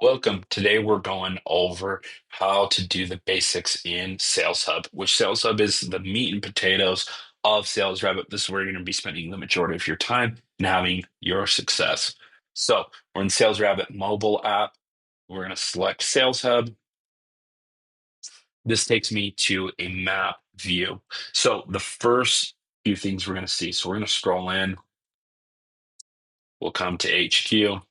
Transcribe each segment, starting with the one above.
Welcome. Today we're going over how to do the basics in SalesHub, which SalesHub is the meat and potatoes of SalesRabbit. This is where you're going to be spending the majority of your time and having your success. So we're in SalesRabbit mobile app. We're going to select SalesHub. This takes me to a map view. So the first few things we're going to see. So we're going to scroll in. We'll come to HQ.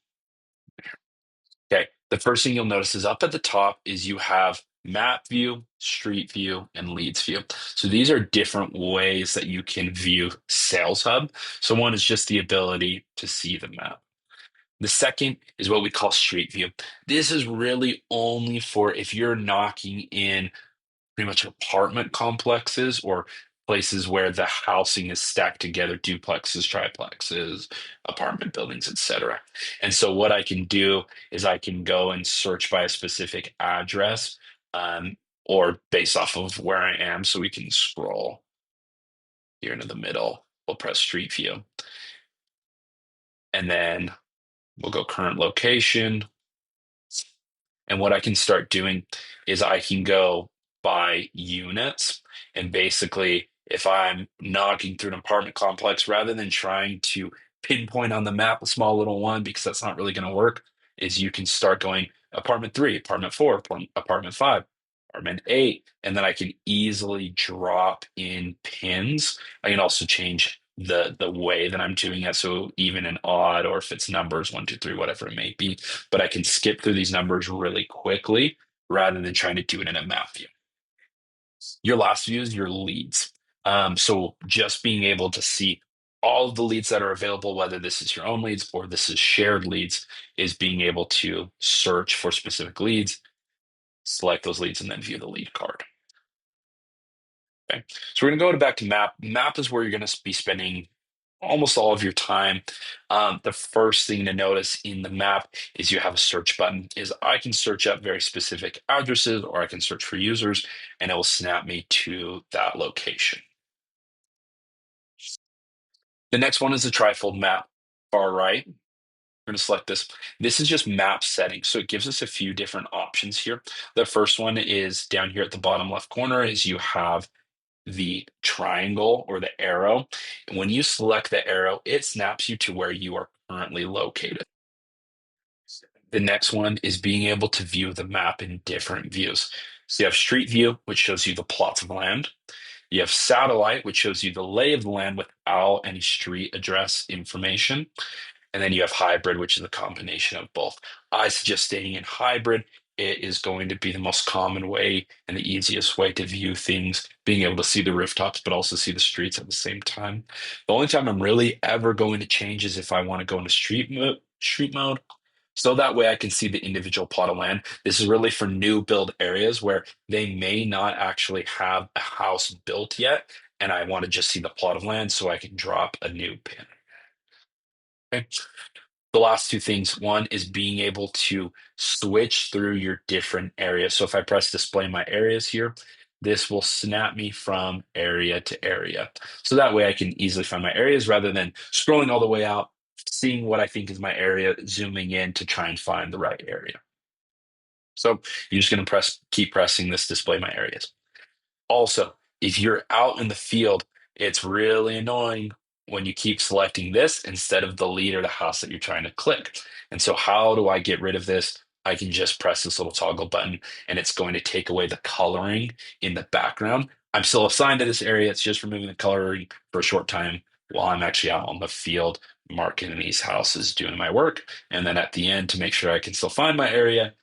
Okay, the first thing you'll notice is up at the top is you have map view, street view, and leads view. So these are different ways that you can view Sales Hub. So one is just the ability to see the map. The second is what we call street view. This is really only for if you're knocking in pretty much apartment complexes or places where the housing is stacked together, duplexes, triplexes, apartment buildings, etc. And so what I can do is I can go and search by a specific address, or based off of where I am. So we can scroll here into the middle. We'll press Street View, and then we'll go current location. And what I can start doing is I can go by units. And basically, if I'm knocking through an apartment complex, rather than trying to pinpoint on the map a small little one, because that's not really going to work, is you can start going apartment three, apartment four, apartment five, apartment eight. And then I can easily drop in pins. I can also change the way that I'm doing it. So even an odd, or if it's numbers, one, two, three, whatever it may be, but I can skip through these numbers really quickly rather than trying to do it in a map view. Your last view is your leads. So just being able to see all of the leads that are available, whether this is your own leads or this is shared leads, is being able to search for specific leads, select those leads, and then view the lead card. Okay. So we're going to go back to map. Map is where you're going to be spending almost all of your time. The first thing to notice in the map is you have a search button. Is I can search up very specific addresses, or I can search for users, and it will snap me to that location. The next one is the trifold map. Far right, we're going to select this. This is just map settings. So it gives us a few different options here. The first one is down here at the bottom left corner is you have the triangle or the arrow. And when you select the arrow, it snaps you to where you are currently located. The next one is being able to view the map in different views. So you have street view, which shows you the plots of land. You have satellite, which shows you the lay of the land without any street address information. And then you have hybrid, which is a combination of both. I suggest staying in hybrid. It is going to be the most common way and the easiest way to view things, being able to see the rooftops, but also see the streets at the same time. The only time I'm really ever going to change is if I want to go into street mode. So that way I can see the individual plot of land. This is really for new build areas where they may not actually have a house built yet, and I want to just see the plot of land so I can drop a new pin. Okay. The last two things. One is being able to switch through your different areas. So if I press display my areas here, this will snap me from area to area. So that way I can easily find my areas rather than scrolling all the way out, seeing what I think is my area, zooming in to try and find the right area. So you're just going to keep pressing this display my areas. Also, if you're out in the field, it's really annoying when you keep selecting this instead of the lead or the house that you're trying to click. And so, how do I get rid of this? I can just press this little toggle button and it's going to take away the coloring in the background. I'm still assigned to this area. It's just removing the coloring for a short time while I'm actually out on the field marking these houses, doing my work. And then at the end, to make sure I can still find my area,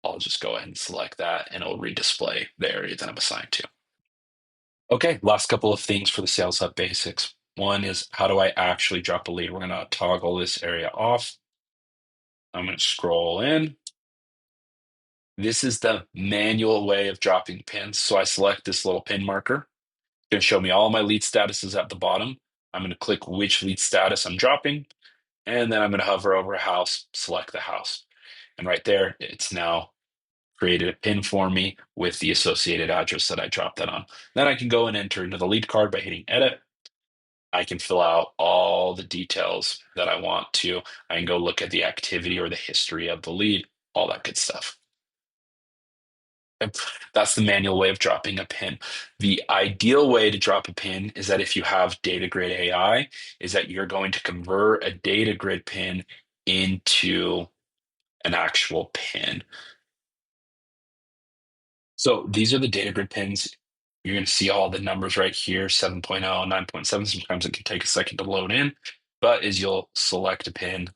I'll just go ahead and select that and it'll redisplay the area that I'm assigned to. Okay, last couple of things for the Sales Hub basics. One is how do I actually drop a lead? We're going to toggle this area off. I'm going to scroll in. This is the manual way of dropping pins. So I select this little pin marker. It's going to show me all my lead statuses at the bottom. I'm going to click which lead status I'm dropping, and then I'm going to hover over a house, select the house. And right there, it's now created a pin for me with the associated address that I dropped that on. Then I can go and enter into the lead card by hitting edit. I can fill out all the details that I want to. I can go look at the activity or the history of the lead. all that good stuff. And that's the manual way of dropping a pin. The ideal way to drop a pin is that if you have data grid AI, is that you're going to convert a data grid pin into an actual pin. So these are the data grid pins. You're going to see all the numbers right here, 7.0, 9.7. Sometimes it can take a second to load in, but as you'll select a pin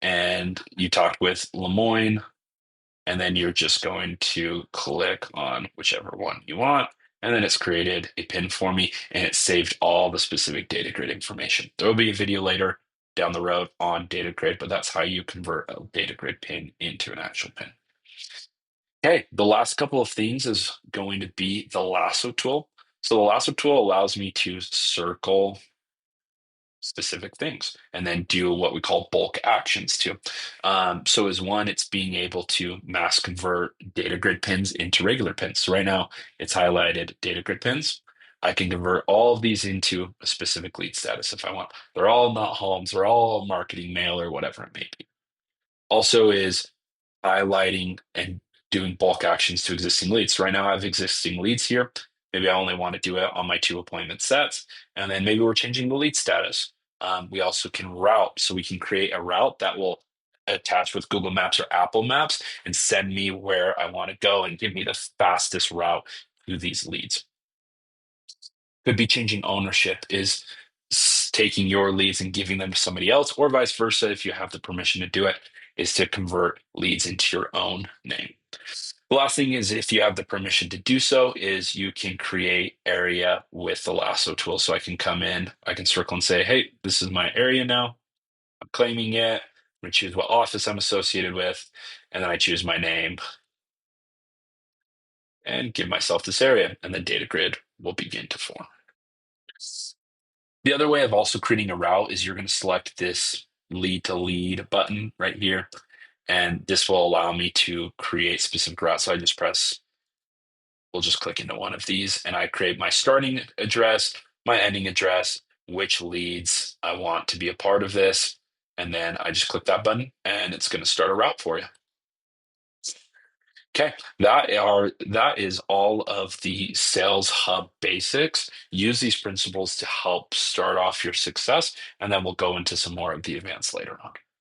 and you talk with Lemoyne, and then you're just going to click on whichever one you want. And then it's created a pin for me and it saved all the specific data grid information. There will be a video later down the road on data grid, but that's how you convert a data grid pin into an actual pin. Okay, the last couple of things is going to be the lasso tool. So the lasso tool allows me to circle specific things and then do what we call bulk actions too. So as one, it's being able to mass convert data grid pins into regular pins. So right now it's highlighted data grid pins. I can convert all of these into a specific lead status if I want. They're all not homes, they're all marketing mail or whatever it may be. Also is highlighting and doing bulk actions to existing leads. So right now I have existing leads here. Maybe I only want to do it on my 2 appointment sets. And then maybe we're changing the lead status. We also can route. So we can create a route that will attach with Google Maps or Apple Maps and send me where I want to go and give me the fastest route to these leads. Could be changing ownership, is taking your leads and giving them to somebody else, or vice versa, if you have the permission to do it, is to convert leads into your own name. The last thing is, if you have the permission to do so, is you can create area with the lasso tool. So I can come in, I can circle and say, hey, this is my area now. I'm claiming it. I'm going to choose what office I'm associated with, and then I choose my name and give myself this area, and the data grid will begin to form. The other way of also creating a route is you're going to select this lead to lead button right here, and this will allow me to create specific routes. So I just press, we'll just click into one of these, and I create my starting address, my ending address, which leads I want to be a part of this, and then I just click that button, and it's going to start a route for you. Okay, that is all of the Sales Hub basics. Use these principles to help start off your success, and then we'll go into some more of the advanced later on.